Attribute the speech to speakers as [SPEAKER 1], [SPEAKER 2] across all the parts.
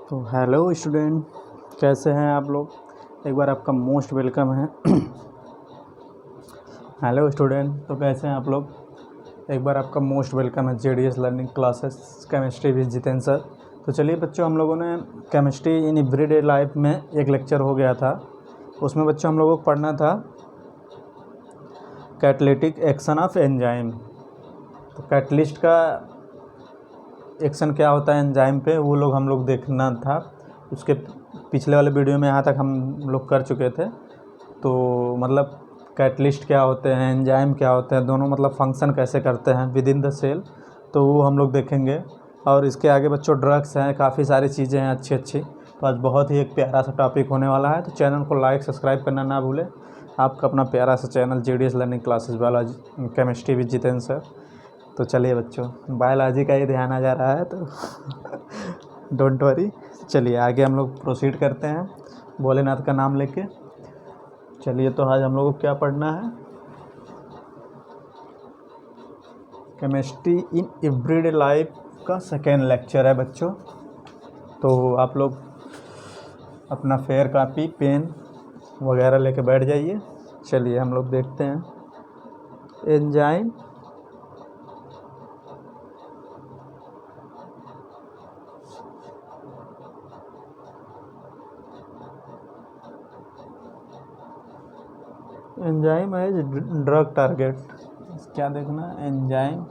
[SPEAKER 1] तो hello student, कैसे हैं आप लोग। एक बार आपका मोस्ट वेलकम है। हेलो स्टूडेंट, तो कैसे हैं आप लोग। एक बार आपका मोस्ट वेलकम है JDS learning classes chemistry with Jitendra sir. तो चलिए बच्चों, हम लोगों ने केमिस्ट्री इन एवरीडे लाइफ में एक लेक्चर हो गया था। उसमें बच्चों हम लोगों को पढ़ना था कैटालिटिक एक्शन ऑफ एंजाइम। तो कैटलिस्ट का एक्शन क्या होता है एंजाइम पे, वो हम लोग देखना था। उसके पिछले वाले वीडियो में यहाँ तक हम लोग कर चुके थे। तो मतलब कैटलिस्ट क्या होते हैं, एंजाइम क्या होते हैं, दोनों मतलब फंक्शन कैसे करते हैं विद इन द सेल, तो वो हम लोग देखेंगे। और इसके आगे बच्चों ड्रग्स हैं, काफ़ी सारी चीज़ें हैं अच्छी अच्छी। तो आज बहुत ही एक प्यारा सा टॉपिक होने वाला है। तो चैनल को लाइक सब्सक्राइब करना ना भूलें। आपका अपना प्यारा सा channel JDS learning classes biology chemistry with Jitendra sir. तो चलिए बच्चों, बायोलॉजी का ही ध्यान आ जा रहा है तो डोंट वरी। चलिए आगे हम लोग प्रोसीड करते हैं भोलेनाथ का नाम लेके। चलिए, तो आज हम लोग को क्या पढ़ना है, केमिस्ट्री इन एवरीडे लाइफ का सेकेंड लेक्चर है बच्चों। तो आप लोग अपना फेयर कॉपी पेन वगैरह लेके बैठ जाइए। चलिए हम लोग देखते हैं enzyme enzyme as drug target. क्या देखना है, enzyme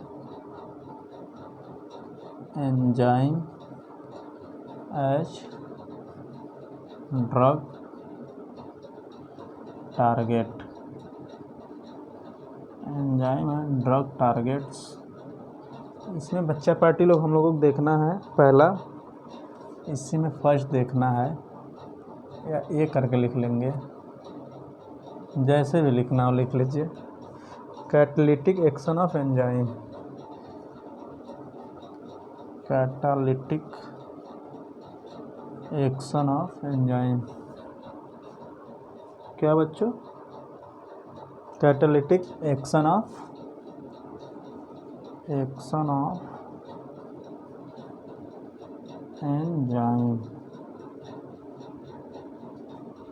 [SPEAKER 1] as drug target. Enzyme and drug targets, इसमें बच्चा पार्टी लोग हम लोगों को देखना है। पहला इसी में फर्स्ट देखना है, या ये करके लिख लेंगे, जैसे भी लिखना हो लिख लीजिए। Catalytic action of enzyme, catalytic action of enzyme. क्या बच्चों, कैटालिटिक एक्शन ऑफ एंजाइम।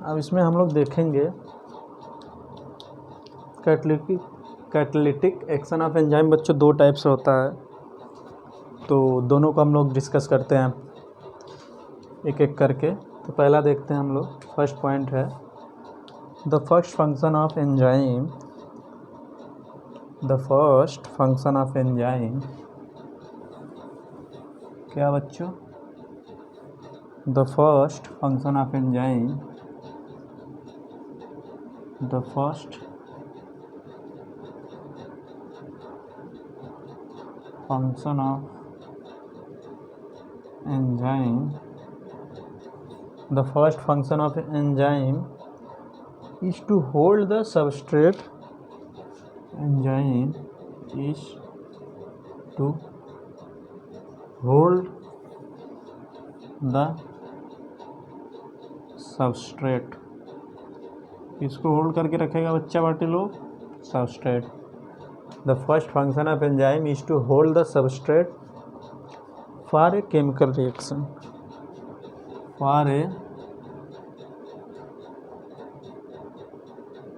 [SPEAKER 1] अब इसमें हम लोग देखेंगे कैटालिटिक एक्शन ऑफ एंजाइम बच्चों दो टाइप से होता है। तो दोनों को हम लोग डिस्कस करते हैं एक एक करके। तो पहला देखते हैं हम लोग, फर्स्ट पॉइंट है the first function of enzyme. The first function of enzyme क्या बच्चों, the first function of enzyme, the first function of enzyme, the first function of enzyme is to hold the substrate. Enzyme is to hold the substrate. इसको hold करके रखेगा बच्चा बाटी लोग, substrate. The first function of enzyme is to hold the substrate for a chemical reaction. For a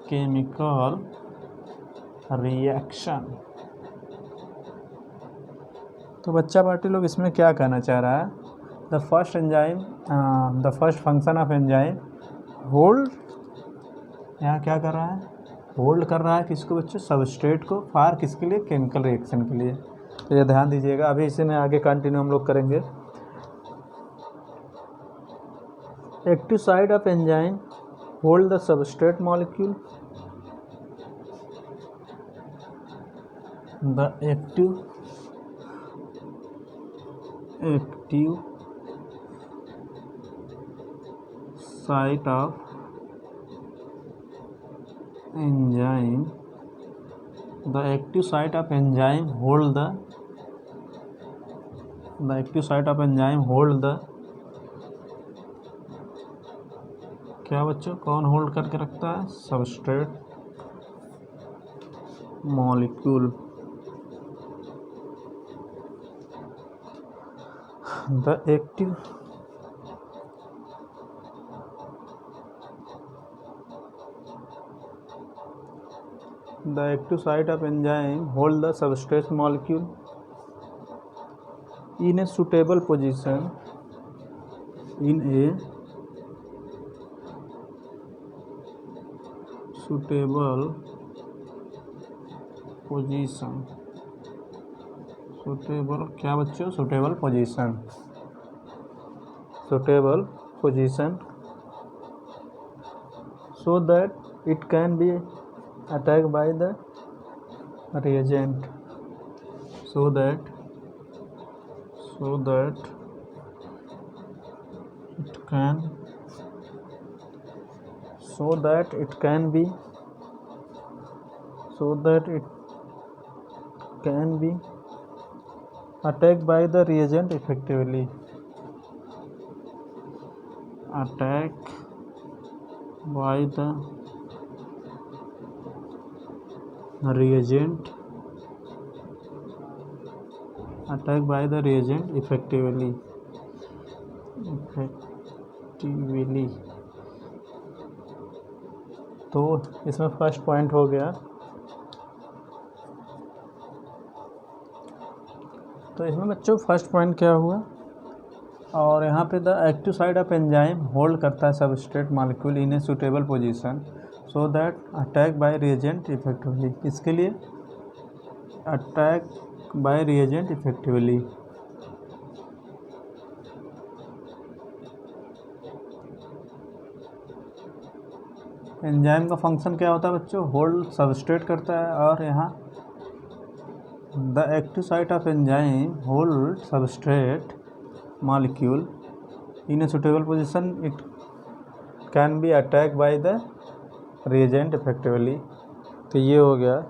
[SPEAKER 1] chemical reaction. तो बच्चा party लोग इसमें क्या कहना चाह रहा है, the first enzyme, the first function of enzyme hold, यहाँ क्या कर रहा है, होल्ड कर रहा है किसको बच्चों, सबस्ट्रेट को, फार किसके लिए, केमिकल रिएक्शन के लिए। तो ये ध्यान दीजिएगा। अभी इसे में आगे कंटिन्यू हम लोग करेंगे। Active side of enzyme hold the substrate molecule. The active site of enzyme, the active site of enzyme hold the active site of enzyme hold the, क्या बच्चों, कौन होल्ड करके रखता है, substrate molecule. The active the active site of enzyme hold the substrate molecule in a suitable position in a suitable position suitable क्या बच्चों suitable position so that it can be attacked by the reagent so that it can be attacked by the reagent effectively. Attack by the reagent effectively. तो इसमें first point हो गया। तो इसमें बच्चों first point क्या हुआ, और यहाँ पे the active site of enzyme hold करता है substrate molecule in a suitable position so that attack by reagent effectively. इसके लिए attack by reagent effectively. Enzyme का फंक्शन क्या होता है बच्चों, होल्ड सबस्ट्रेट करता है, और यहाँ the active site of enzyme hold substrate molecule in a suitable position, it can be attack by the reagent effectively. तो ये हो गया।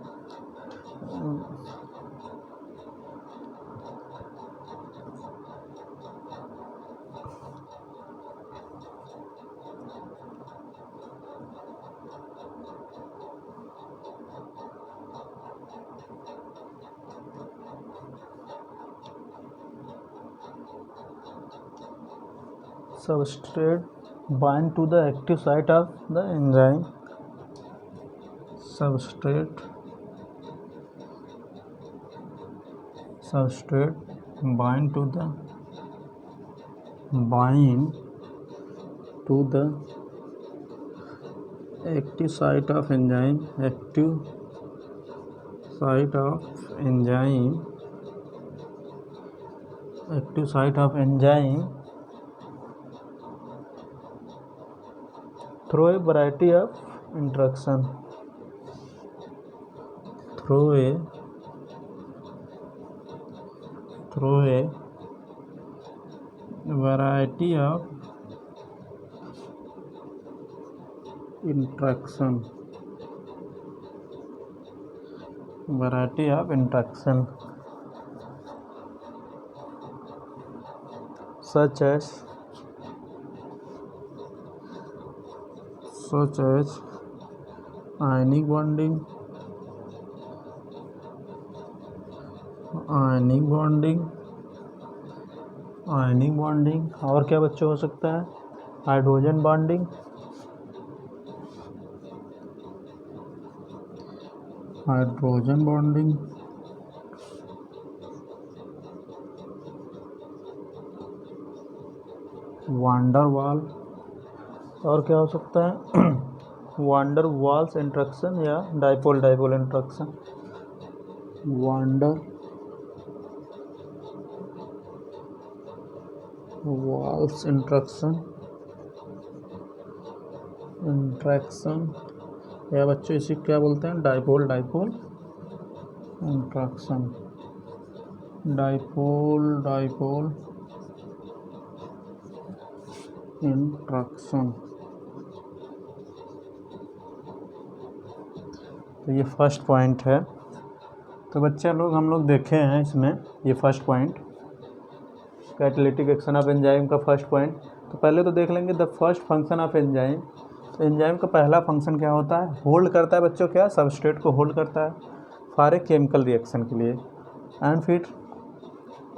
[SPEAKER 1] Substrate bind to the active site of the enzyme. Substrate bind to the active site of enzyme. Active site of enzyme through a variety of interaction. Through a variety of interaction such as ionic bonding, और क्या बच्चों हो सकता है, hydrogen bonding, wander वाल, और क्या हो सकता है वांडर वाल्स इंट्रैक्शन या dipole interaction. Van der Waals interaction या बच्चों इसी क्या बोलते हैं, डाइपोल इंट्रैक्शन। तो ये फर्स्ट पॉइंट है। तो बच्चे लोग हम लोग देखे हैं इसमें, ये first point catalytic action of enzyme का फर्स्ट पॉइंट। तो पहले तो देख लेंगे the first function of enzyme. तो एंजाइम का पहला फंक्शन क्या होता है, होल्ड करता है बच्चों, क्या सबस्ट्रेट को होल्ड करता है फॉर ए केमिकल रिएक्शन के लिए। एंड फिर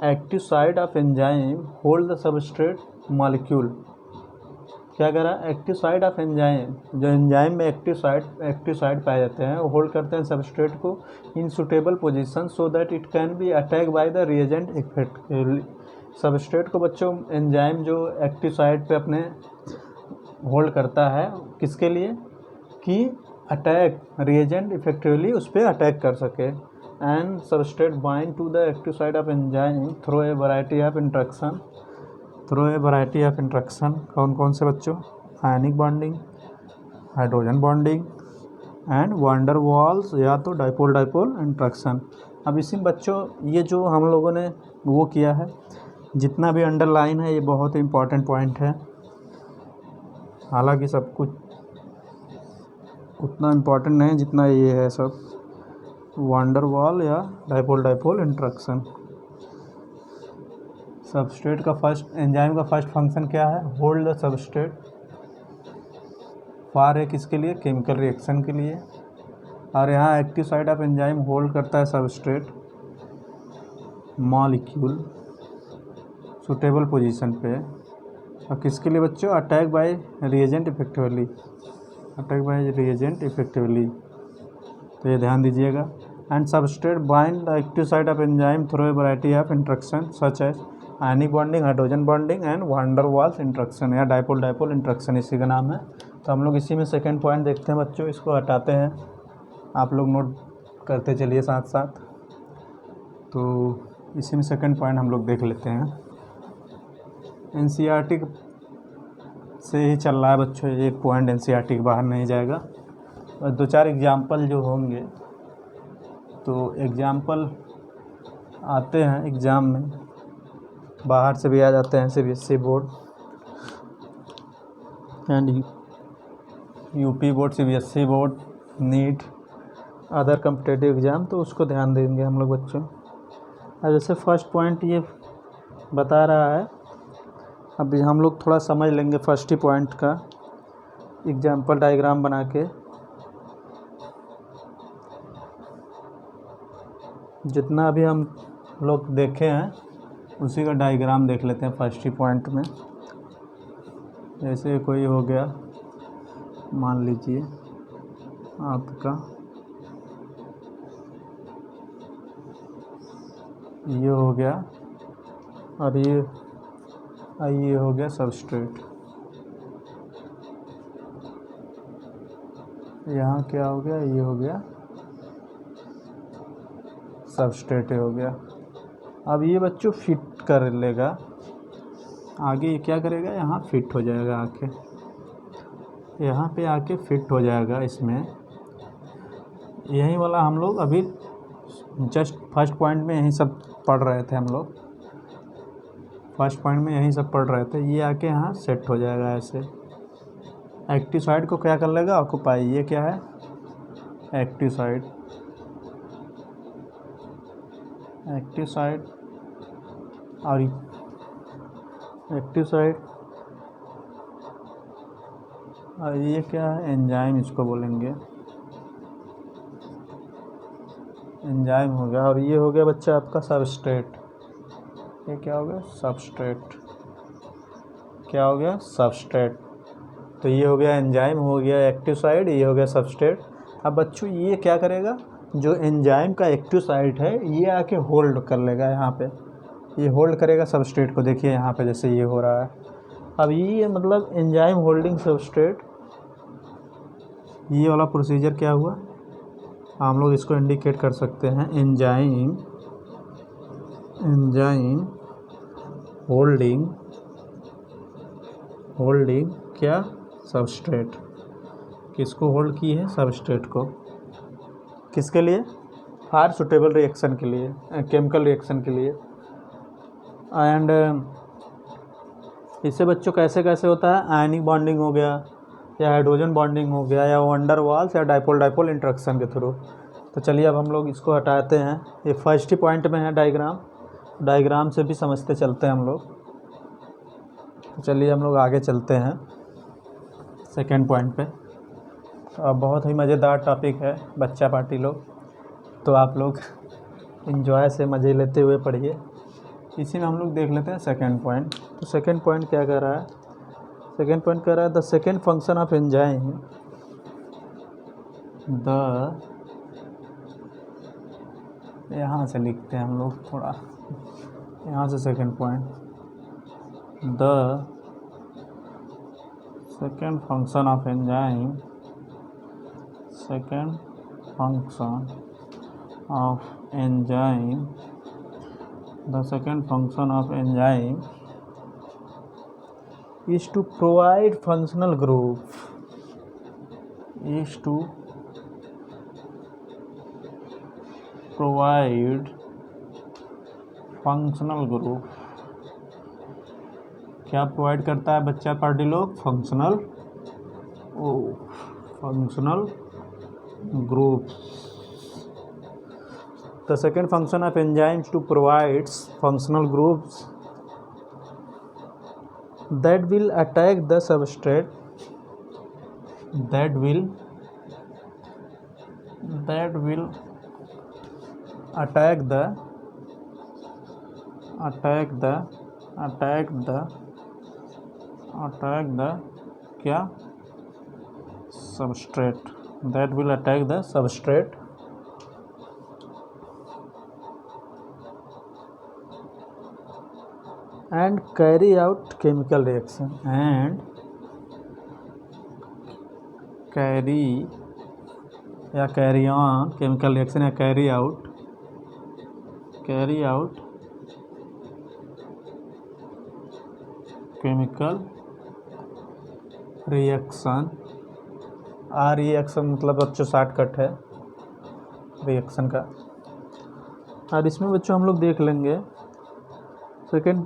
[SPEAKER 1] active site of enzyme hold the substrate molecule क्या कह रहा है, एक्टिव साइट ऑफ एंजाइम, जो एंजाइम में एक्टिव साइट पाए जाते हैं वो होल्ड करते हैं सबस्ट्रेट को इन suitable position so that it can be attack by the reagent effectively. Substrate को बच्चों एंजाइम जो एक्टिव साइट पे अपने होल्ड करता है किसके लिए, कि अटैक रिएजेंट इफेक्टिवली उस पर अटैक कर सके। And substrate bind to the active site of enzyme through a variety of interaction, कौन कौन से बच्चों, ionic bonding, hydrogen bonding and van der Waals या तो डाइपोल इंट्रैक्शन। अब इसी में बच्चों ये जो हम लोगों ने वो किया है, जितना भी अंडरलाइन है ये बहुत ही इम्पॉर्टेंट पॉइंट है, हालांकि सब कुछ उतना इम्पॉर्टेंट नहीं जितना ये है सब। वांडर वॉल या डाइपोल इंट्रैक्शन। सबस्ट्रेट का एंजाइम का फर्स्ट फंक्शन क्या है, होल्ड द सबस्ट्रेट फॉर किसके लिए, केमिकल रिएक्शन के लिए। और यहाँ active site of enzyme hold करता है सबस्ट्रेट मॉलिक्यूल सुटेबल पोजीशन पे, और किसके लिए बच्चों, अटैक बाय रिएजेंट इफेक्टिवली, तो ये ध्यान दीजिएगा। And substrate bind the active site of enzyme through a variety of interaction such as ionic bonding, hydrogen bonding and van der Waals interaction या डाइपोल इंट्रैक्शन इसी का नाम है। तो हम लोग इसी में सेकेंड पॉइंट देखते हैं बच्चों, इसको हटाते हैं, आप लोग नोट करते चलिए साथ साथ। तो इसी में सेकेंड पॉइंट हम लोग देख लेते हैं। एनसीईआरटी से ही चल रहा है बच्चों, एक पॉइंट एनसीईआरटी के बाहर नहीं जाएगा। और 2-4 एग्जाम्पल जो होंगे, तो एग्जाम्पल आते हैं एग्ज़ाम में, बाहर से भी आ जाते हैं, CBSE board and UP board, CBSE board, NEET, other competitive exam, तो उसको ध्यान देंगे हम लोग बच्चों। अब जैसे फर्स्ट पॉइंट ये बता रहा है, अभी हम लोग थोड़ा समझ लेंगे फर्स्ट ही पॉइंट का एग्जाम्पल डायग्राम बना के। जितना भी हम लोग देखे हैं उसी का डायग्राम देख लेते हैं फर्स्ट ही पॉइंट में। जैसे कोई हो गया, मान लीजिए आपका ये हो गया, और ये हो गया सबस्ट्रेट। यहाँ क्या हो गया, ये हो गया सबस्ट्रेट हो गया। अब ये बच्चों फिट कर लेगा आगे, ये क्या करेगा, यहाँ फिट हो जाएगा आके, यहाँ पे आके फिट हो जाएगा इसमें। यही वाला हम लोग अभी जस्ट फर्स्ट पॉइंट में यही सब पढ़ रहे थे, हम लोग फर्स्ट पॉइंट में यही सब पढ़ रहे थे। ये आके यहाँ सेट हो जाएगा ऐसे, एक्टिव साइट को क्या कर लेगा, ऑक्यूपाई। ये क्या है, एक्टिव साइट और एक्टिव साइट, और ये क्या है, एंजाइम इसको बोलेंगे, एंजाइम हो गया। और ये हो गया बच्चा आपका सबस्ट्रेट, ये क्या हो गया, सबस्ट्रेट, क्या हो गया, सबस्ट्रेट। तो ये हो गया एंजाइम, हो गया एक्टिव साइट, ये हो गया सबस्ट्रेट। अब बच्चों ये क्या करेगा, जो एंजाइम का एक्टिव साइट है ये आके होल्ड कर लेगा, यहाँ पे ये होल्ड करेगा सबस्ट्रेट को। देखिए यहाँ पे जैसे ये हो रहा है। अब ये मतलब एंजाइम होल्डिंग सबस्ट्रेट, ये वाला प्रोसीजर क्या हुआ, हम लोग इसको इंडिकेट कर सकते हैं, एंजाइम होल्डिंग क्या, सबस्ट्रेट। किसको होल्ड की है, सबस्ट्रेट को, किसके लिए, फॉर सुटेबल रिएक्शन के लिए, केमिकल रिएक्शन के लिए। एंड इससे बच्चों कैसे कैसे होता है, आयनिक बॉन्डिंग हो गया, या हाइड्रोजन बॉन्डिंग हो गया, या वंडर वाल्स, या डाइपोल इंट्रैक्शन के थ्रू। तो चलिए अब हम लोग इसको हटाते हैं, ये फर्स्ट ही पॉइंट में है डायग्राम से भी समझते चलते हैं हम लोग। तो चलिए हम लोग आगे चलते हैं सेकेंड पॉइंट पे। अब बहुत ही मज़ेदार टॉपिक है बच्चा पार्टी लोग, तो आप लोग इन्जॉय से मज़े लेते हुए पढ़िए। इसी में हम लोग देख लेते हैं सेकेंड पॉइंट। तो सेकेंड पॉइंट क्या कह रहा है, सेकेंड पॉइंट कह रहा है the second function of enzyme, यहाँ से लिखते हैं हम लोग थोड़ा, यहाँ से second point, the second function of enzyme, second function of enzyme, the second function of enzyme is to provide functional group, is to provide functional group। क्या प्रोवाइड करता है बच्चा पार्टी लोग? Functional group. The second function of enzymes to provides functional groups that will attack the substrate, that will attack the क्या? substrate, that will attack the substrate and carry out chemical reaction, and carry on chemical reaction, या carry out chemical reaction। Reaction मतलब बच्चों shortcut है reaction का। और इसमें बच्चों हम लोग देख लेंगे सेकेंड,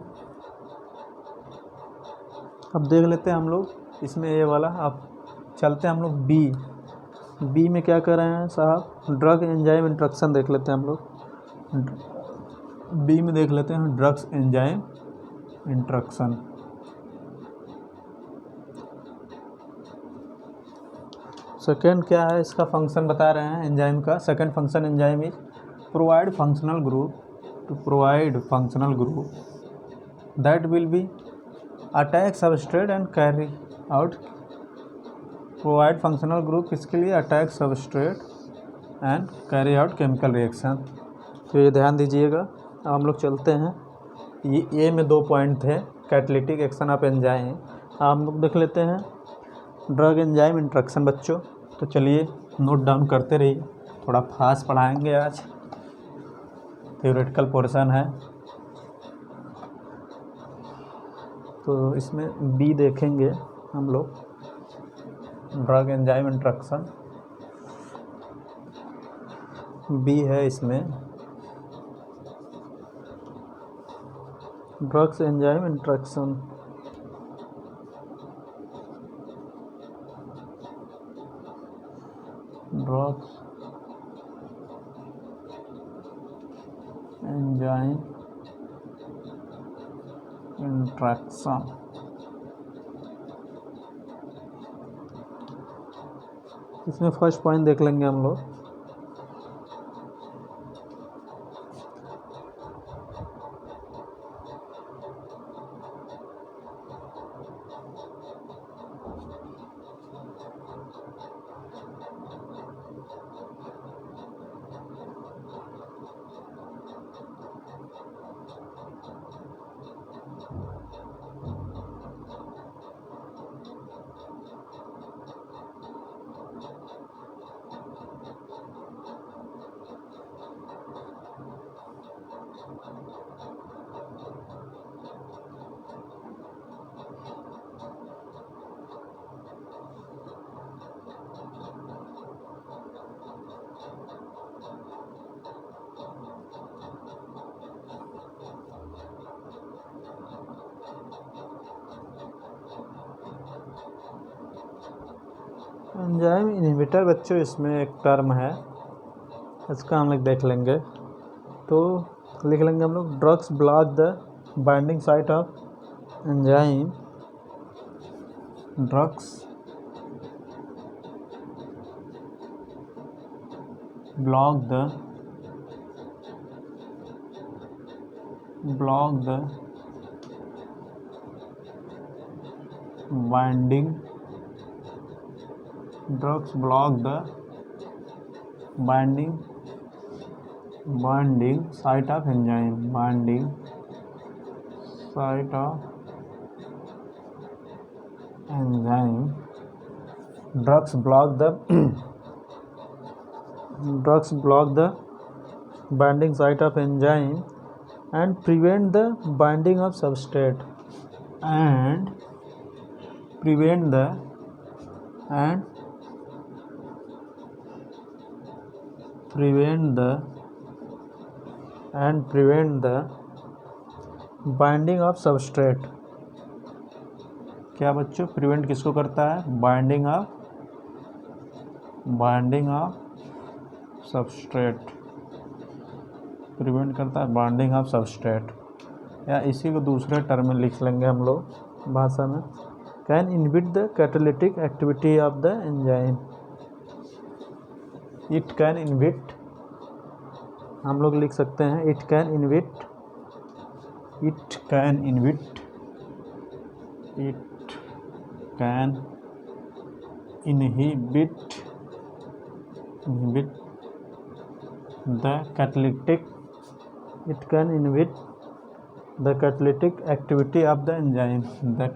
[SPEAKER 1] अब देख लेते हैं हम लोग इसमें ये वाला। अब चलते हैं हम लोग बी में क्या कर रहे हैं साहब? ड्रग एंजाइम इंट्रैक्शन देख लेते हैं हम लोग। बी में देख लेते हैं ड्रग्स एंजाइम इंट्रैक्शन। सेकेंड क्या है इसका फंक्शन बता रहे हैं एंजाइम का। Second function enzyme is provide functional group, to provide functional group that will be attack substrate and carry out. Provide functional group किसके लिए? Attack substrate and carry out chemical reaction. तो ये ध्यान दीजिएगा। अब हम लोग चलते हैं, ये में 2 पॉइंट थे कैटालिटिक एक्शन ऑफ एंजाइम। हम लोग देख लेते हैं ड्रग एंजाइम इंट्रैक्शन बच्चों। तो चलिए नोट डाउन करते रहिए, थोड़ा फास्ट पढ़ाएंगे आज, थ्योरेटिकल पोर्शन है। तो इसमें बी देखेंगे हम लोग, ड्रग एंजाइम इंट्रैक्शन बी है इसमें, drugs enzyme interaction. Drugs enzyme interaction. इसमें फर्स्ट पॉइंट देख लेंगे हम लोग। एंजाइम इनहिबिटर बच्चों इसमें एक टर्म है, इसका हम लोग देख लेंगे। तो लिख लेंगे हम लोग drugs block the binding site of enzyme, drugs block the binding drugs block the binding site of enzyme. Binding site of enzyme. Drugs block the binding site of enzyme and prevent the binding of substrate and prevent the binding of substrate. क्या बच्चों, prevent किसको करता है? Binding of substrate, prevent करता है binding of substrate. या इसी को दूसरे टर्म में लिख लेंगे हम लोग भाषा में, can inhibit the catalytic activity of the enzyme. It can inhibit, हम लोग लिख सकते हैं it can inhibit the catalytic activity of the enzyme. The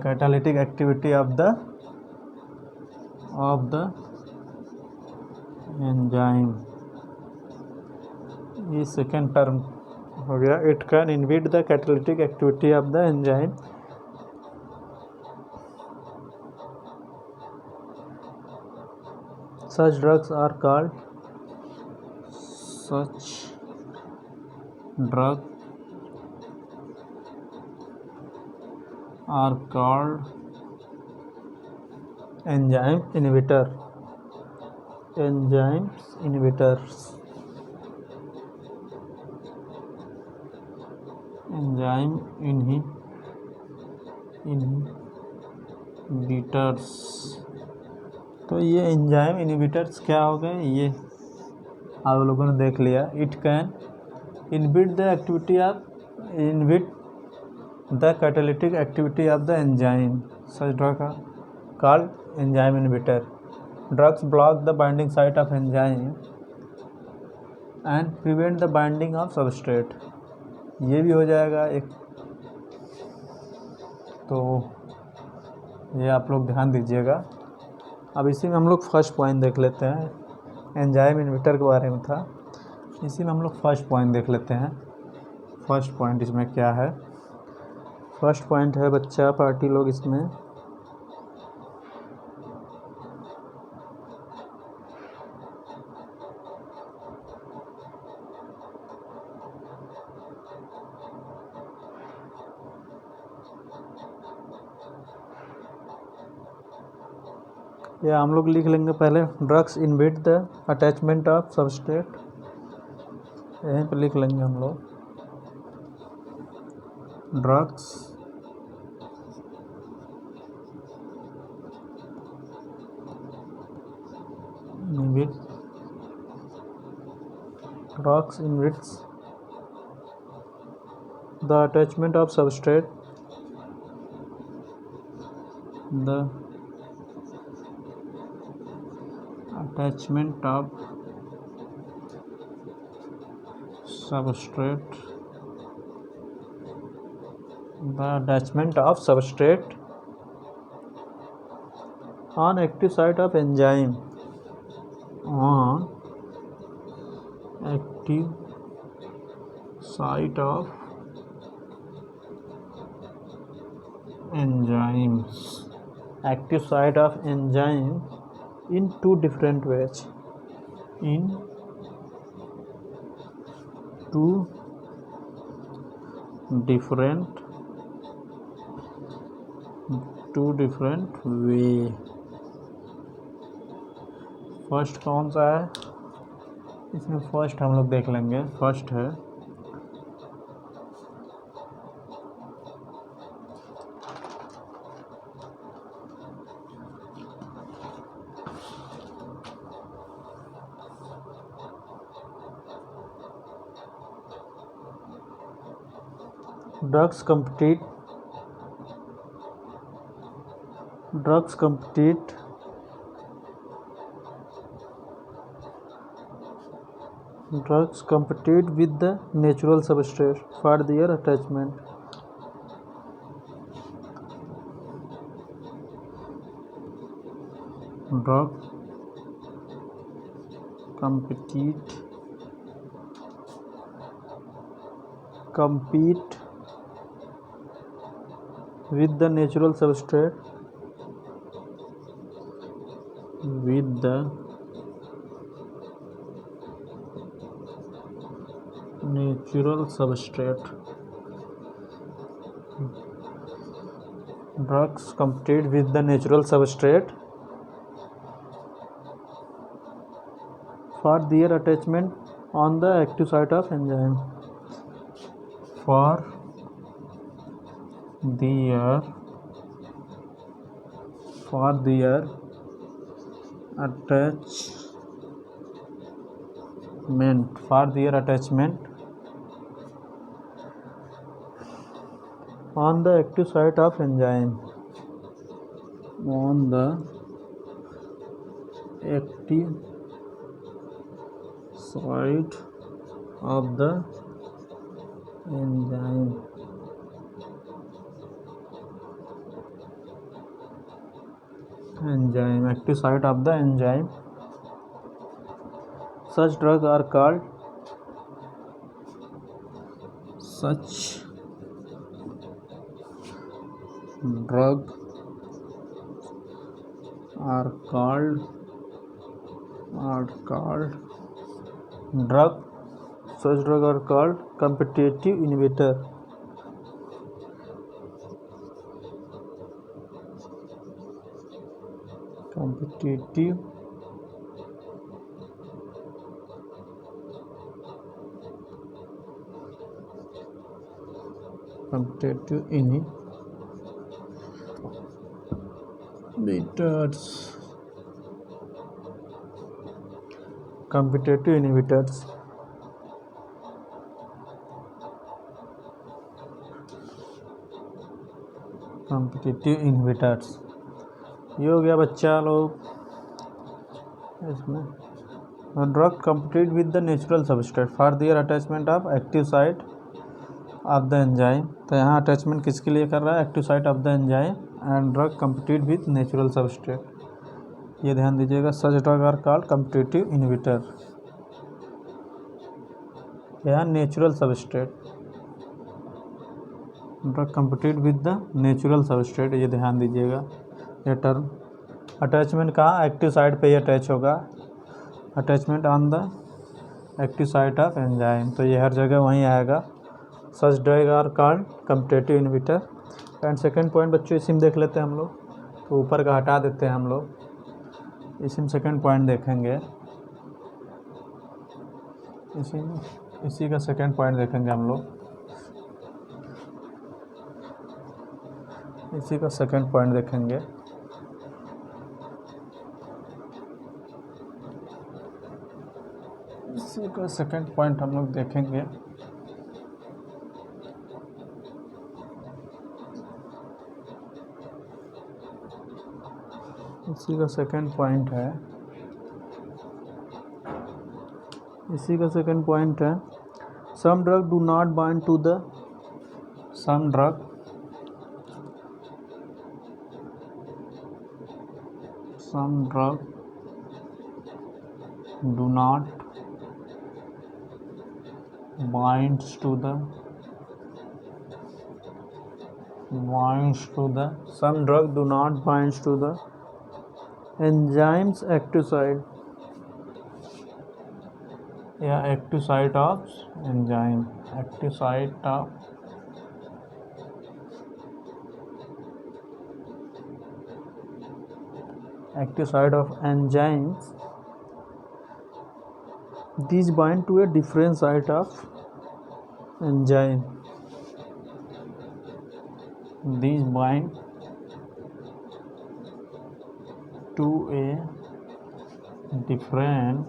[SPEAKER 1] catalytic activity of the enzyme. ये सेकेंड टर्म हो गया, it can inhibit the catalytic activity of the enzyme. Such drugs are called enzyme inhibitors. तो ये enzyme inhibitors क्या हो गए, ये आप लोगों ने देख लिया। It can inhibit the catalytic activity of the enzyme. Such drug called enzyme inhibitor. Drugs block the binding site of enzyme and prevent the binding of substrate. ये भी हो जाएगा एक, तो ये आप लोग ध्यान दीजिएगा। अब इसी में हम लोग फर्स्ट पॉइंट देख लेते हैं, एंजाइम इनहिबिटर के बारे में था, इसी में हम लोग फर्स्ट पॉइंट देख लेते हैं। फर्स्ट पॉइंट इसमें क्या है? फर्स्ट पॉइंट है बच्चा पार्टी लोग इसमें या हम लोग लिख लेंगे पहले, drugs inhibit the attachment of substrate. यहीं पर लिख लेंगे हम लोग, drugs inhibits the attachment of substrate, the attachment of substrate on active site of enzyme, active site of enzyme in two different ways. First कौन सा है इसमें? फर्स्ट हम लोग देख लेंगे। फर्स्ट है drugs compete drugs compete drugs compete with the natural substrate for their attachment. Drugs compete with the natural substrate drugs compete with the natural substrate for their attachment on the active site of enzyme. For their attachment on the active site of enzyme. On the active site of the enzyme. Active site of the enzyme. Such drugs are called competitive inhibitor. Competitive inhibitors. ये हो गया बच्चा लोग इसमें. Drug compete with the natural substrate for their attachment of active site of the enzyme. तो यहाँ attachment किसके लिए कर रहा है? Active site of the enzyme. And drug compete with natural substrate. ये ध्यान दीजिएगा. Such drug are called competitive inhibitor. यहाँ natural substrate. Drug compete with the natural substrate. ये ध्यान दीजिएगा. ये टर्म अटैचमेंट कहाँ? एक्टिव साइट पे ही अटैच होगा. Attachment on the active site of enzyme. तो ये हर जगह वहीं आएगा. Such drug are called competitive inhibitor. And second point बच्चों इसी में देख लेते हैं हम लोग. तो ऊपर का हटा देते हैं हम लोग. इसी में सेकेंड पॉइंट देखेंगे. इसी का सेकेंड पॉइंट देखेंगे हम लोग. इसी का सेकेंड पॉइंट देखेंगे. इसी का सेकेंड पॉइंट हम लोग देखेंगे. इसी का सेकेंड पॉइंट है. इसी का सेकेंड पॉइंट है. Some drug do not bind to the some drug do not binds to the some drug do not binds to the enzyme's active site. Yeah, active site of enzyme. Active site of enzymes. These bind to a different site of enzyme. These bind to a different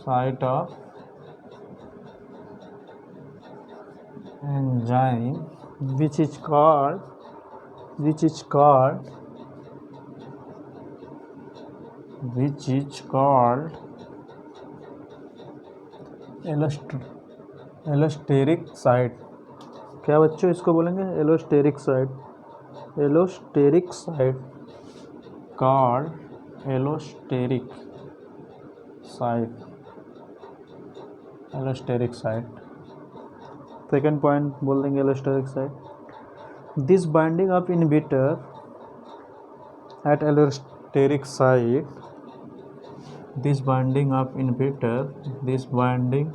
[SPEAKER 1] site of enzyme which is called which is called allosteric site. क्या बच्चों इसको बोलेंगे? Allosteric site. Allosteric site called allosteric site. Allosteric site. Second point बोल देंगे allosteric site. This binding of inhibitor at allosteric site, this binding of inhibitor this binding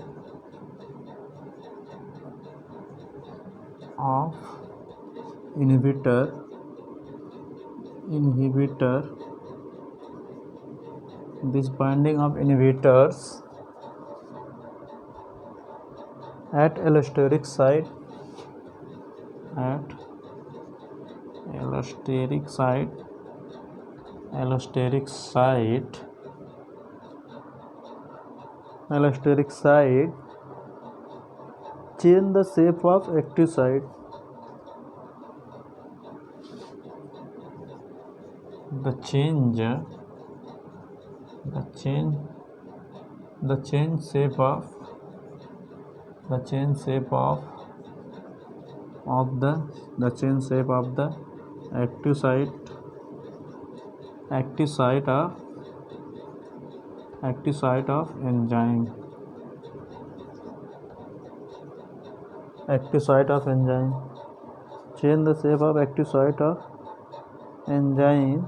[SPEAKER 1] of inhibitors at allosteric site change the shape of active site. The change shape of the active site of enzyme. Active site of enzyme. Change the shape of active site of enzyme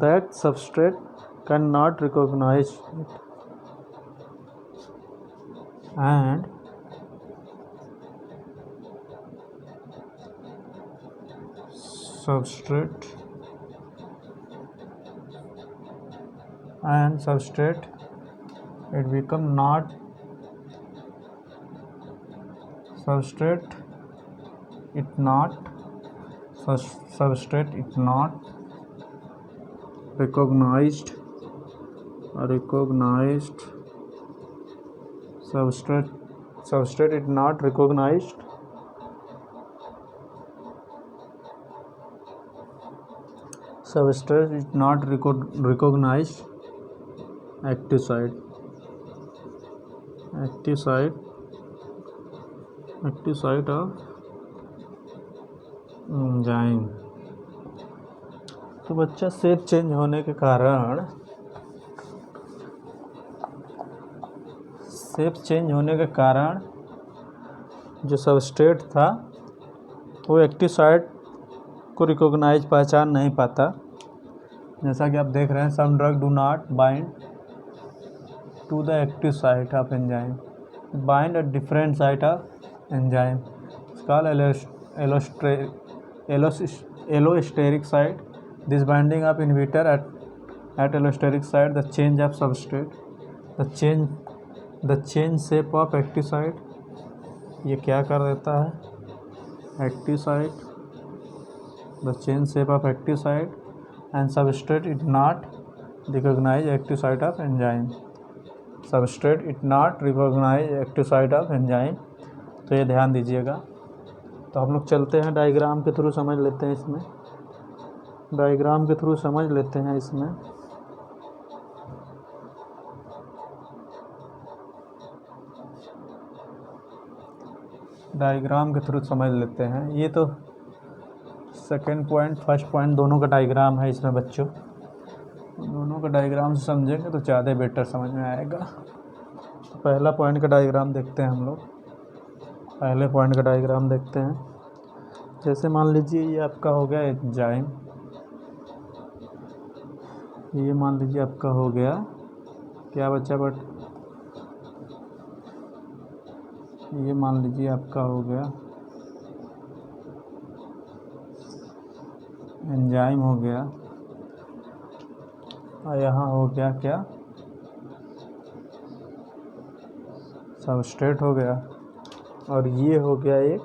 [SPEAKER 1] that substrate cannot recognize it, and substrate it become not recognized substrate is not recognized active site of enzyme। तो बच्चा shape change होने के कारण जो substrate था वो active site को पहचान नहीं पाता। जैसा कि आप देख रहे हैं, some drug do not bind to the active site of enzyme, bind at different site of enzyme, called allosteric site. This binding of inhibitor at allosteric site, the change of substrate, the change shape of active site, ये क्या कर देता है? Active site, the change shape of active site and substrate it not recognise active site of enzyme. Substrate it not recognise active site of enzyme. तो ये ध्यान दीजिएगा। तो हम लोग चलते हैं डायग्राम के थ्रू समझ लेते हैं इसमें। डायग्राम के थ्रू समझ लेते हैं इसमें। डायग्राम के थ्रू समझ लेते हैं। ये तो सेकेंड पॉइंट फर्स्ट पॉइंट दोनों का डायग्राम है इसमें बच्चों। दोनों का डायग्राम से समझेंगे तो ज़्यादा बेटर समझ में आएगा। तो पहला पॉइंट का डायग्राम देखते हैं हम लोग। पहले पॉइंट का डायग्राम देखते हैं। जैसे मान लीजिए ये आपका हो गया एंजाइम, ये मान लीजिए आपका हो गया क्या बच्चा, बट ये मान लीजिए आपका हो गया एंजाइम हो गया, और यहाँ हो गया क्या, सबस्ट्रेट हो गया। और ये हो गया एक,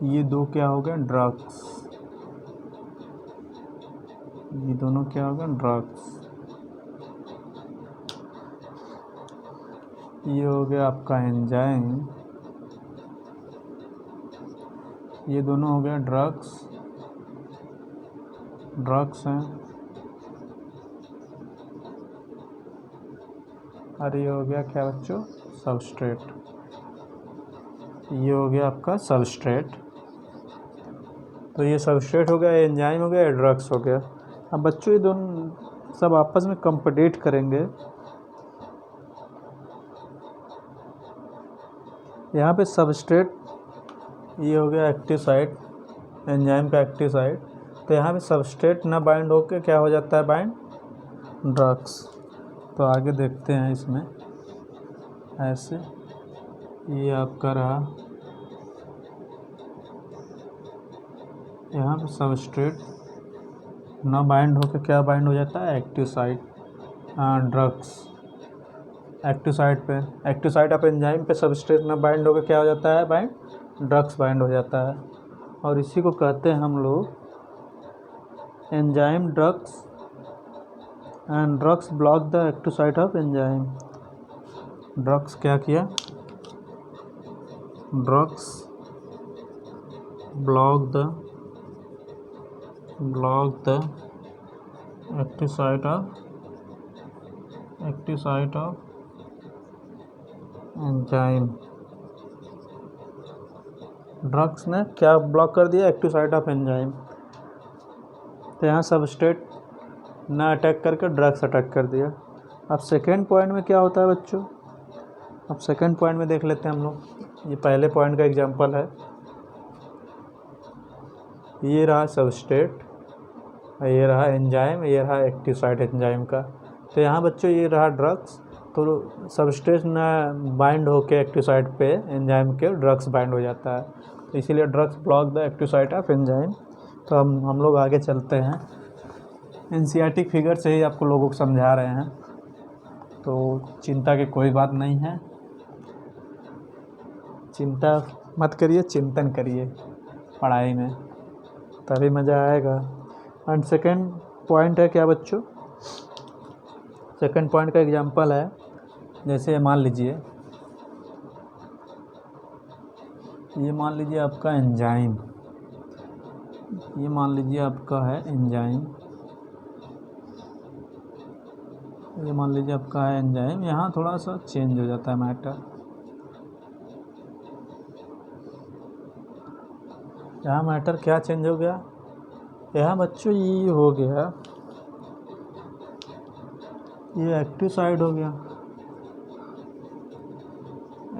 [SPEAKER 1] ये दो क्या हो गया, ड्रग्स। ये दोनों क्या हो गया, ड्रग्स। ये हो गया आपका एंजाइम, ये दोनों हो गया ड्रग्स, ड्रग्स हैं। और ये हो गया क्या बच्चों, सबस्ट्रेट। ये हो गया आपका सबस्ट्रेट। तो ये सबस्ट्रेट हो गया, एंजाइम हो गया, ड्रग्स हो गया। अब बच्चों ये दोनों सब आपस में कंपीट करेंगे। यहाँ पे सबस्ट्रेट, ये हो गया एक्टिव साइट, एंजाइम का एक्टिव साइट। तो यहाँ पे सबस्ट्रेट ना बाइंड होके क्या हो जाता है, बाइंड ड्रग्स। तो आगे देखते हैं इसमें ऐसे। ये आपका रहा, यहाँ पे सबस्ट्रेट ना बाइंड होके क्या बाइंड हो जाता है, active site, drugs. Active site पे, एक्टिव साइट ऑफ एंजाइम पे सबस्ट्रेट ना बाइंड होकर क्या हो जाता है, बाइंड ड्रग्स बाइंड हो जाता है। और इसी को कहते हैं हम लोग enzyme drugs, and drugs block the active site of enzyme. Drugs क्या किया, drugs block the active site of enzyme. Drugs ने क्या ब्लॉक कर दिया, एक्टिव साइट ऑफ एंजाइम। तो यहाँ सबस्ट्रेट ना अटैक करके ड्रग्स अटैक कर दिया। अब सेकेंड पॉइंट में क्या होता है बच्चों, अब सेकेंड पॉइंट में देख लेते हैं हम लोग। ये पहले पॉइंट का एग्जांपल है, ये रहा सबस्ट्रेट, ये रहा एंजाइम, ये रहा एक्टिव साइट एंजाइम का। तो यहाँ बच्चों ये रहा ड्रग्स। तो सबस्ट्रेट ना बाइंड होके एक्टिव साइट पे एंजाइम के, ड्रग्स बाइंड हो जाता है। तो इसीलिए drugs block the active site of enzyme. तो हम लोग आगे चलते हैं। एनसीईआरटी फिगर से ही आपको लोगों को समझा रहे हैं, तो चिंता की कोई बात नहीं है। चिंता मत करिए, चिंतन करिए पढ़ाई में, तभी मज़ा आएगा। एंड सेकेंड पॉइंट है क्या बच्चों, सेकेंड पॉइंट का एग्जांपल है, जैसे मान लीजिए, ये मान लीजिए आपका एंजाइम, ये मान लीजिए आपका है एंजाइम, ये मान लीजिए आपका है एंजाइम। यहाँ थोड़ा सा चेंज हो जाता है मैटर। यहाँ मैटर क्या चेंज हो गया, यहाँ बच्चों ये हो गया, ये एक्टिव साइट हो गया,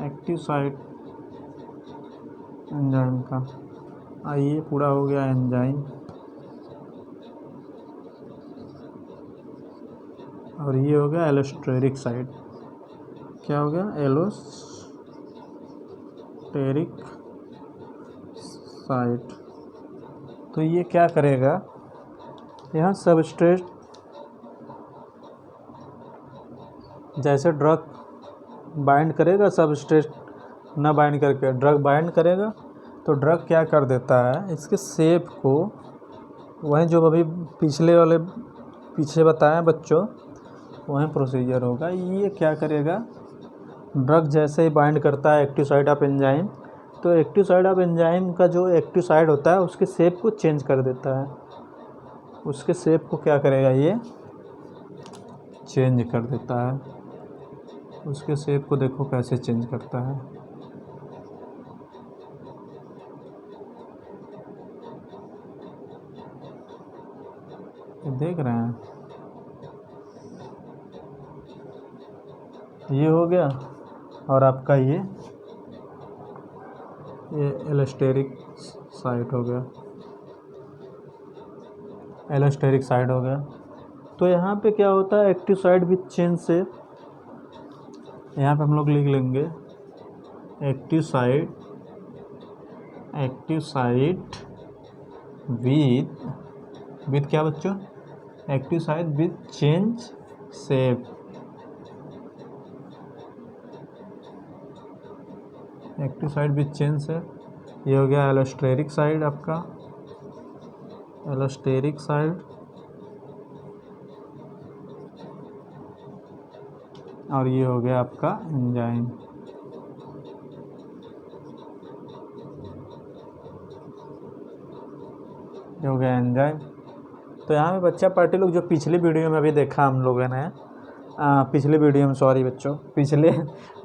[SPEAKER 1] एक्टिव साइट एंजाइम का। ये पूरा हो गया एंजाइम, और ये हो गया एलोस्टेरिक साइट। क्या हो गया, एलोस्टेरिक साइट। तो ये क्या करेगा, यहाँ सबस्ट्रेट जैसे ड्रग बाइंड करेगा, सबस्ट्रेट ना बाइंड करके ड्रग बाइंड करेगा, तो ड्रग क्या कर देता है, इसके शेप को, वहीं जो अभी पीछे बताया बच्चों, वहीं प्रोसीजर होगा। ये क्या करेगा, ड्रग जैसे ही बाइंड करता है एक्टिव साइट ऑफ एंजाइम, तो एक्टिव साइट ऑफ एंजाइम का जो एक्टिव साइट होता है उसके शेप को चेंज कर देता है। उसके शेप को क्या करेगा, ये चेंज कर देता है। उसके शेप को देखो कैसे चेंज करता है। देख रहे हैं, ये हो गया। और आपका ये एलोस्टेरिक साइट हो गया, एलोस्टेरिक साइट हो गया। तो यहाँ पे क्या होता है, active site with change shape. यहाँ पे हम लोग लिख लेंगे एक्टिव साइट विथ क्या बच्चों, active site with change shape. Active site which change है। ये हो गया एलोस्टेरिक साइड आपका, एलोस्टेरिक साइड, और ये हो गया आपका एंजाइम। ये हो गया एंजाइम। तो यहाँ पे बच्चा पार्टी लोग जो पिछले वीडियो में अभी देखा हम लोगों ने, पिछले वीडियो में, सॉरी बच्चों, पिछले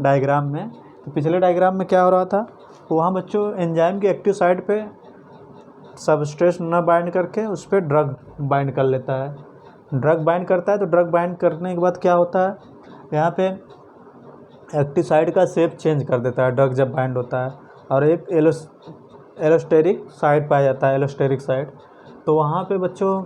[SPEAKER 1] डायग्राम में, तो पिछले डायग्राम में क्या हो रहा था, वहाँ बच्चों एंजाइम की एक्टिव साइट पे सबस्ट्रेट न बाइंड करके उस पर ड्रग बाइंड कर लेता है। ड्रग बाइंड करता है तो ड्रग बाइंड करने के बाद क्या होता है, यहाँ पे एक्टिव साइट का शेप चेंज कर देता है ड्रग जब बाइंड होता है, और एक एलोस्टेरिक साइट पाया जाता है, एलोस्टेरिक साइट। तो वहाँ पे बच्चों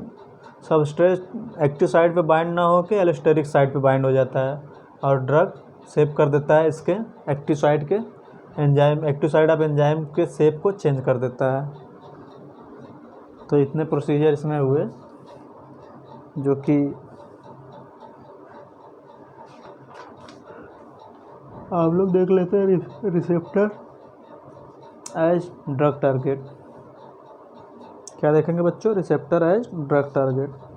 [SPEAKER 1] सबस्ट्रेट एक्टिव साइट पे बाइंड ना हो के एलोस्टेरिक साइट पे बाइंड हो जाता है, और ड्रग शेप कर देता है इसके एक्टिव साइट के, enzyme active site of enzyme के शेप को चेंज कर देता है। तो इतने प्रोसीजर इसमें हुए जो कि आप लोग देख लेते हैं। रिसेप्टर एज ड्रग टारगेट, क्या देखेंगे बच्चों, रिसेप्टर एज ड्रग टारगेट।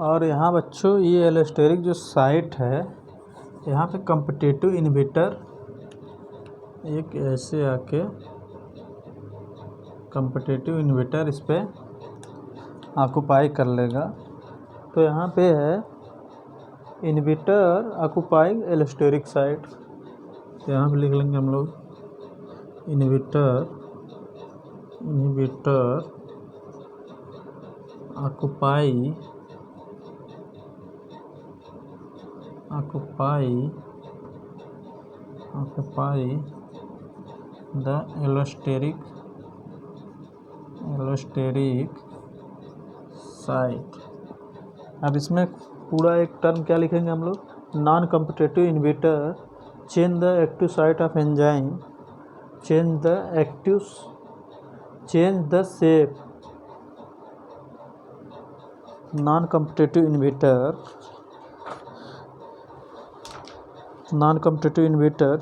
[SPEAKER 1] और यहाँ बच्चों ये एलोस्टेरिक जो साइट है, यहाँ पे कॉम्पिटिटिव इनहिबिटर एक ऐसे आके कॉम्पिटिटिव इनहिबिटर इस पर ऑक्यूपाई कर लेगा। तो यहाँ पे है इनहिबिटर ऑक्यूपाइंग एलोस्टेरिक साइट, तो यहाँ पे लिख लेंगे हम लोग inhibitor occupy the allosteric site. अब इसमें पूरा एक टर्म क्या लिखेंगे हम लोग, non competitive inhibitor change the active site of enzyme, change the shape, non competitive inhibitor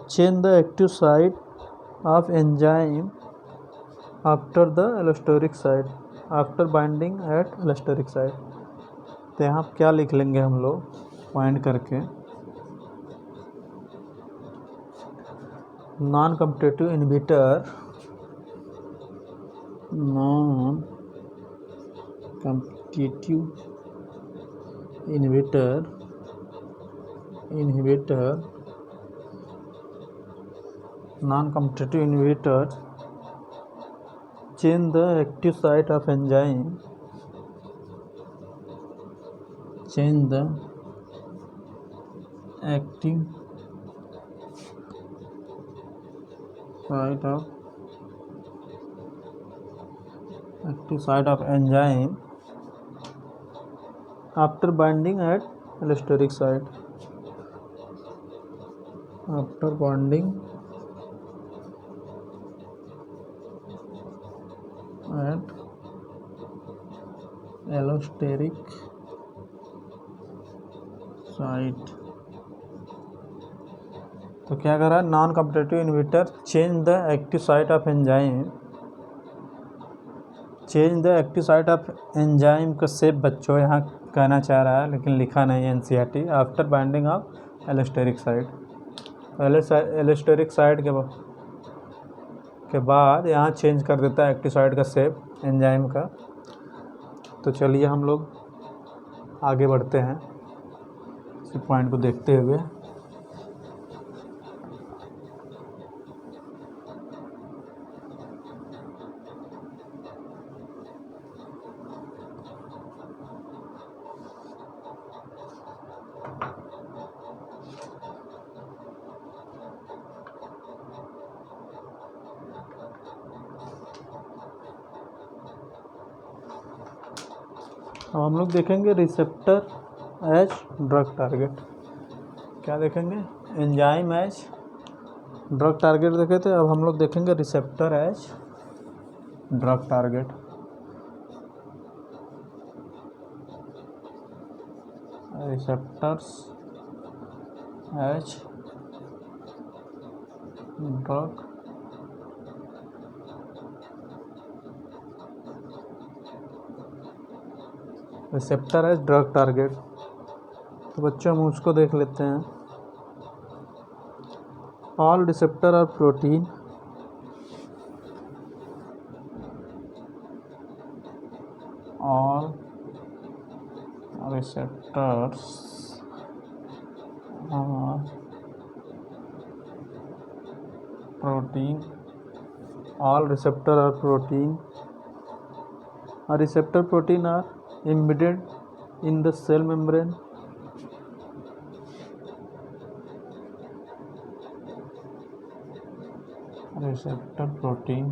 [SPEAKER 1] change the active site of enzyme after the allosteric site, after binding at allosteric site। तो यहाँ क्या लिख लेंगे हम लोग पॉइंट करके, non competitive inhibitor change the active site of enzyme, change the active site of enzyme after binding at allosteric site, after binding at allosteric site. तो क्या कर रहा है, non competitive inhibitor change the active site of enzyme, change the active site of enzyme का shape बच्चों यहाँ कहना चाह रहा है, लेकिन लिखा नहीं है NCERT, after binding of allosteric site. Allosteric site के बाद यहाँ चेंज कर देता है एक्टिव साइट का शेप एंजाइम का। तो चलिए हम लोग आगे बढ़ते हैं इसी पॉइंट को देखते हुए। अब हम लोग देखेंगे रिसेप्टर एज ड्रग टारगेट। क्या देखेंगे? एंजाइम एज ड्रग टारगेट देखे थे, अब हम लोग देखेंगे receptor as drug target. Receptors as drug receptor as drug target. तो बच्चों हम उसको देख लेते हैं। All receptor are protein all receptors are protein all receptor are protein a receptor protein are embedded in the cell membrane receptor protein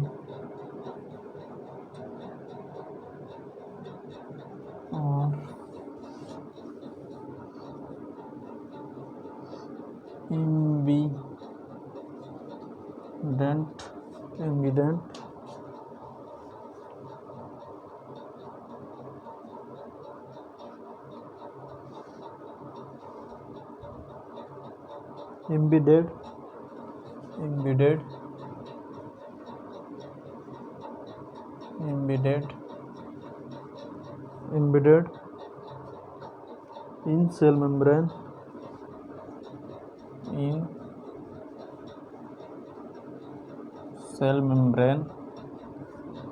[SPEAKER 1] are ambident embedded in cell membrane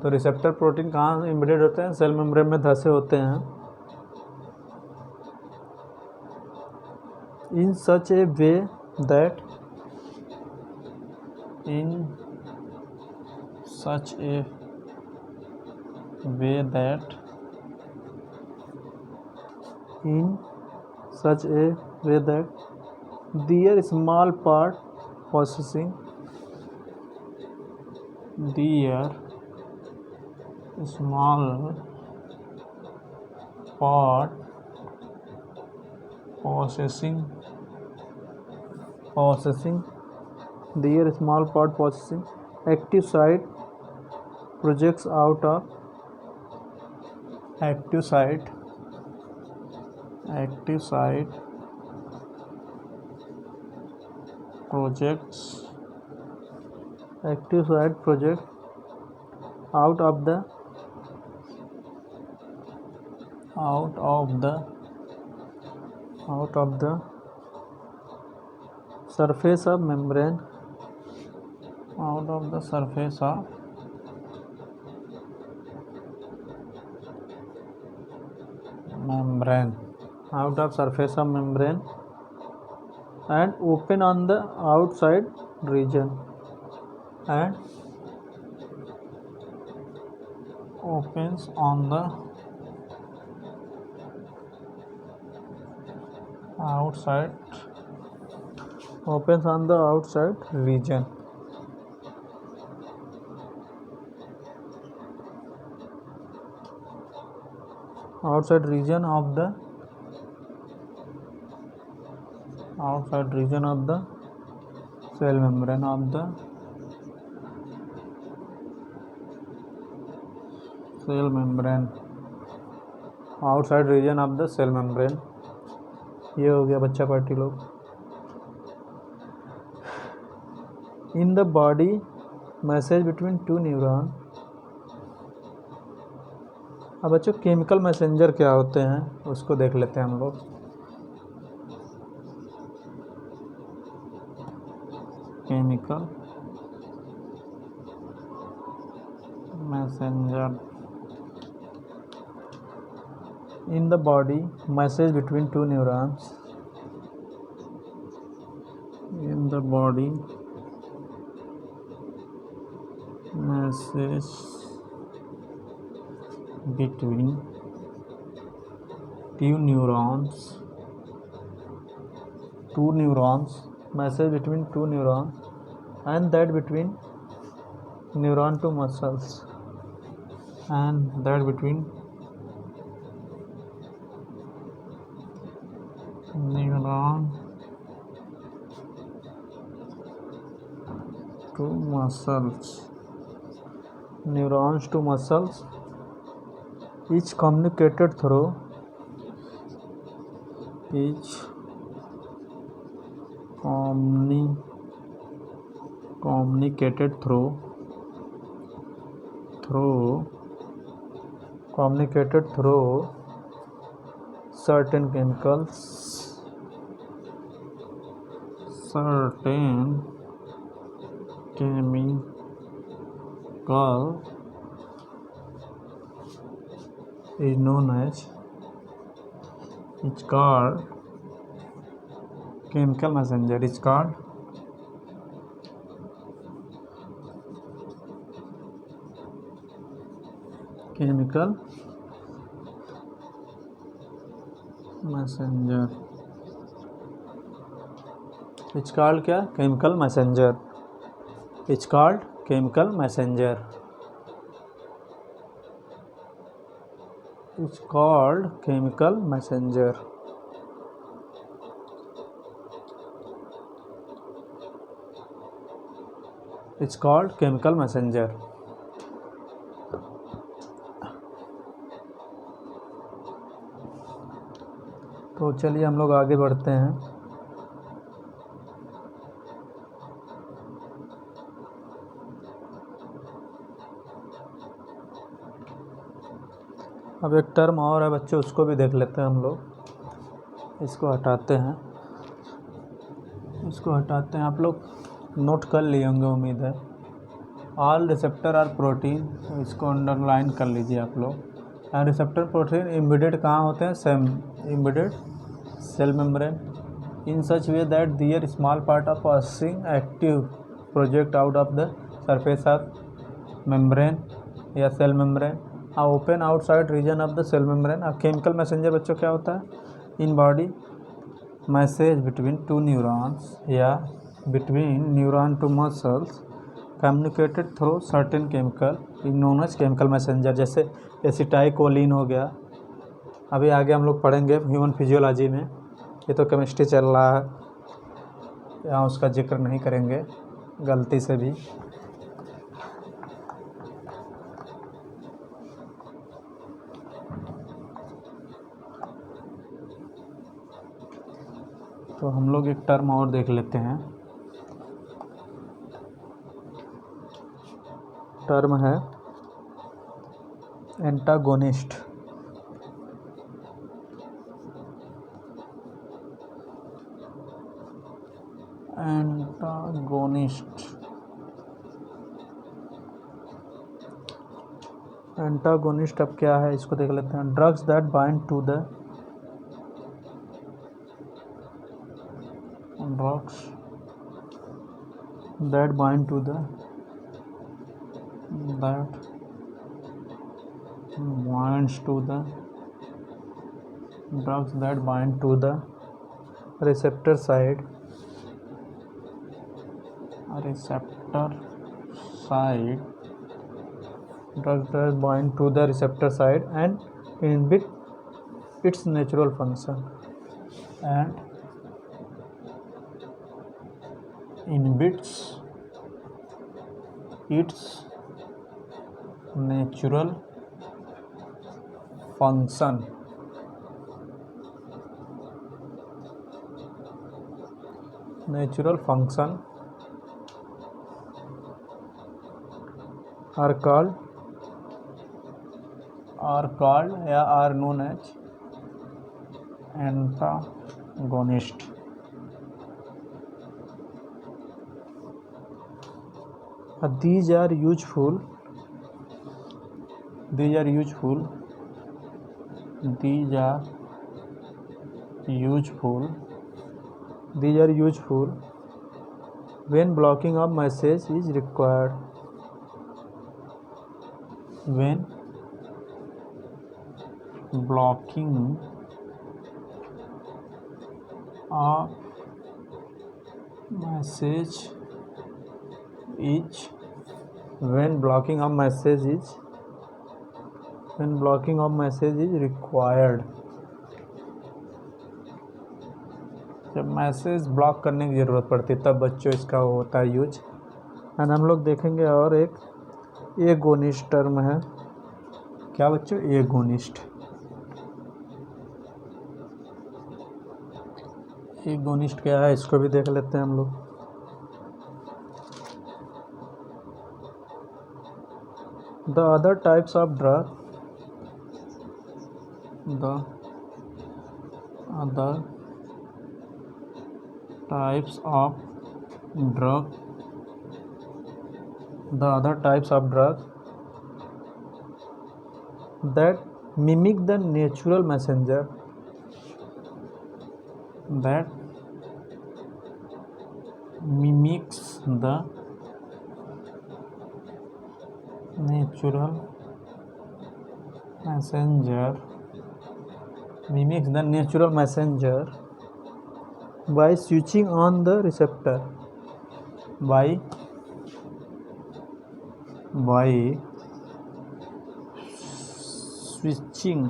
[SPEAKER 1] तो receptor protein कहाँ embedded होते हैं? Cell membrane में धंसे होते हैं। In such a way that their small part possessing active site projects out of the surface of membrane and open on the outside region opens on the outside region of the cell membrane outside region of the cell membrane। ये हो गया बच्चा party लोग। In the body message between to neuron. अब बच्चों chemical messenger क्या होते हैं उसको देख लेते हैं हम लोग। Chemical messenger in the body message between two neurons message between two neurons message between two neurons and that between neuron to muscles and that between neuron to muscles. Neurons to muscles is communicated through certain chemicals is known as it's called chemical messenger. It's called chemical messenger. It's called क्या? Chemical messenger. It's called chemical messenger. It's called chemical messenger. It's called chemical messenger. तो चलिए हम लोग आगे बढ़ते हैं। अब एक टर्म और है बच्चे, उसको भी देख लेते हैं हम लोग। इसको हटाते हैं, आप लोग नोट कर लिए होंगे उम्मीद है। ऑल रिसेप्टर आर प्रोटीन, इसको अंडरलाइन कर लीजिए आप लोग। एंड रिसेप्टर प्रोटीन इम्बेडेड कहाँ होते हैं? Embedded cell membrane in such way that their small part of processing active project out of the surface of membrane या cell membrane open outside region of the cell membrane. अब chemical messenger बच्चों क्या होता है? In body message between two neurons या between neuron to muscles communicated through certain chemical in known as chemical messenger. जैसे acetylcholine हो गया, अभी आगे हम लोग पढ़ेंगे ह्यूमन फिजियोलॉजी में, ये तो केमिस्ट्री चल रहा है, यहाँ उसका जिक्र नहीं करेंगे गलती से भी। तो हम लोग एक टर्म और देख लेते हैं। टर्म है एंटागोनिस्ट। एंटागोनिस्ट अब क्या है इसको देख लेते हैं। Drugs that bind to the that bind to the drugs that bind to the receptor side drugs that bind to the receptor side and inhibit its natural function inhibits its natural function। are called या are known as antagonist। These are useful when blocking of message is required। When blocking of message is required। जब message block करने की ज़रूरत पड़ती है तब बच्चों इसका होता है यूज। एंड हम लोग देखेंगे और एक एगोनिस्ट टर्म है। क्या बच्चों? एगोनिस्ट। एगोनिस्ट क्या है इसको भी देख लेते हैं हम लोग। The other types of drug, the other types of drug, the other types of drug that mimic the natural messenger, that mimics the natural messenger, mimics the natural messenger by switching on the receptor, by switching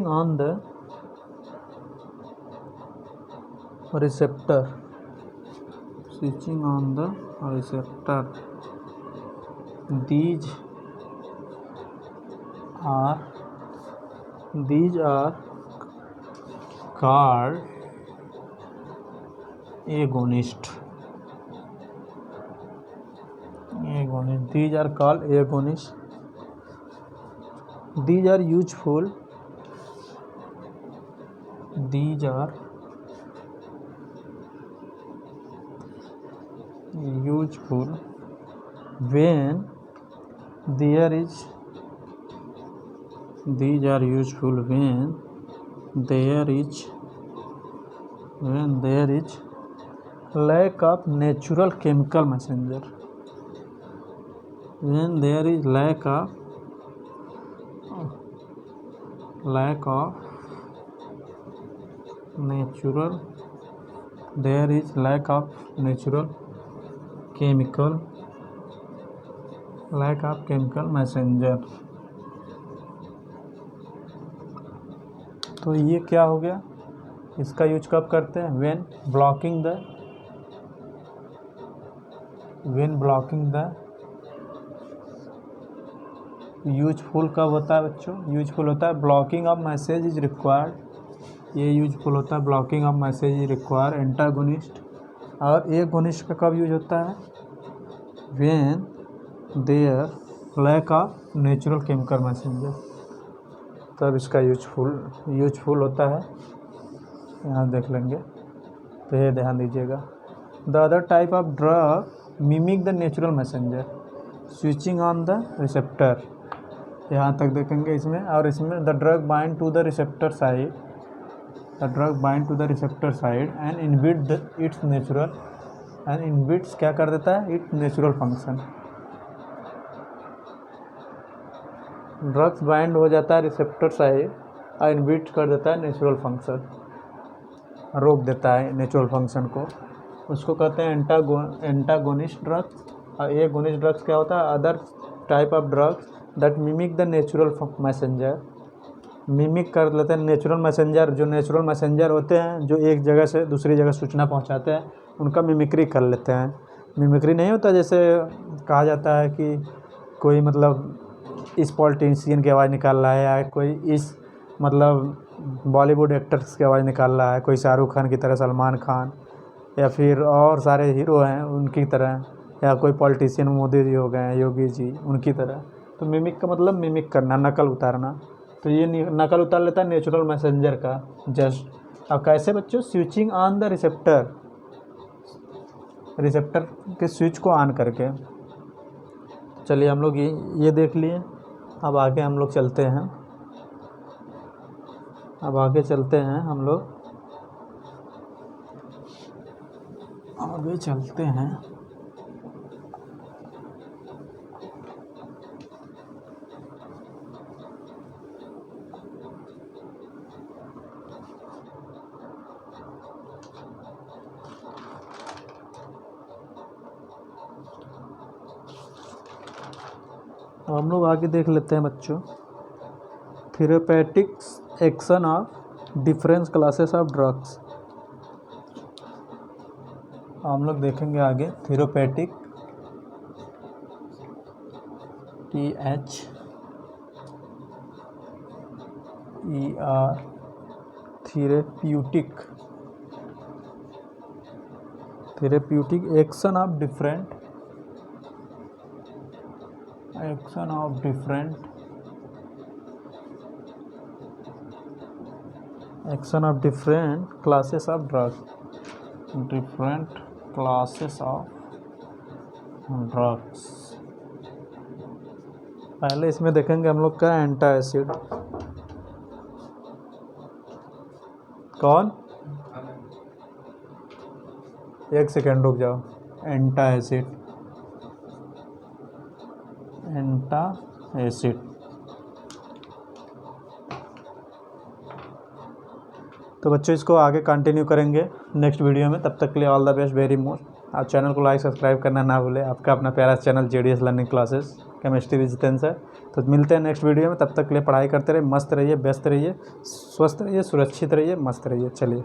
[SPEAKER 1] on the receptor, switching on the receptor. These are called agonist. These are called agonists. These are useful. These are useful when there is. These are useful when there is lack of natural chemical messenger. When there is lack of natural, there is lack of natural chemical messenger. तो ये क्या हो गया? इसका use कब करते हैं? when blocking the useful कब होता है बच्चों? यूजफुल होता है blocking of message is required. ये यूजफुल होता है blocking of message is required antagonist. और एगोनिस्ट का कब यूज होता है? When there lack of natural chemical messenger, तब इसका यूजफुल होता है। यहाँ देख लेंगे तो ये ध्यान दीजिएगा। The other type of drug mimic the natural messenger, switching on the receptor, यहाँ तक देखेंगे इसमें। और इसमें the drug bind to the receptor side, and inhibit its natural, and inhibits क्या कर देता है? Its natural function. Drugs bind हो जाता है रिसेप्टर साइड और इनहिबिट कर देता है नेचुरल फंक्शन, रोक देता है नेचुरल फंक्शन को। उसको कहते हैं एंटागोनिस्ट ड्रग्स। और एगोनिस्ट ड्रग्स क्या होता है? Other type of drugs that mimic the natural messenger, mimic कर लेते हैं नेचुरल मैसेंजर। जो नेचुरल मैसेंजर होते हैं जो एक जगह से दूसरी जगह सूचना पहुंचाते हैं, उनका मिमिक्री कर लेते हैं। मिमिक्री नहीं होता जैसे कहा जाता है कि कोई मतलब इस पॉलिटिशियन की आवाज़ निकाल रहा है, या कोई इस मतलब बॉलीवुड एक्टर्स की आवाज़ निकाल रहा है, कोई शाहरुख खान की तरह, सलमान खान, या फिर और सारे हीरो हैं उनकी तरह, या कोई पॉलिटिशियन मोदी जी हो गए, योगी जी, उनकी तरह। तो मिमिक का मतलब मिमिक करना, नकल उतारना। तो ये नकल उतार लेता है नेचुरल मैसेंजर का जस्ट। अब कैसे बच्चों? स्विचिंग ऑन द रिसेप्टर के स्विच को ऑन करके। चलिए हम लोग ये देख लिए। अब आगे हम लोग चलते हैं, हम लोग आगे चलते हैं। अब हम लोग आगे देख लेते हैं बच्चों, therapeutics action of difference classes of drugs. हम लोग देखेंगे आगे therapeutic, THER therapeutic, therapeutic action of different classes of drugs, पहले इसमें देखेंगे हम लोग का एंटासिड। कौन? एक सेकेंड रुक जाओ। एंटासिड, तो बच्चों इसको आगे कंटिन्यू करेंगे नेक्स्ट वीडियो में। तब तक के लिए all the best, very most. आप चैनल को लाइक सब्सक्राइब करना ना भूलें। आपका अपना प्यारा channel JDS learning classes chemistry resistance है। तो मिलते हैं नेक्स्ट वीडियो में, तब तक के लिए पढ़ाई करते रहिए, मस्त रहिए, व्यस्त रहिए, स्वस्थ रहिए, सुरक्षित रहिए, मस्त रहिए। चलिए।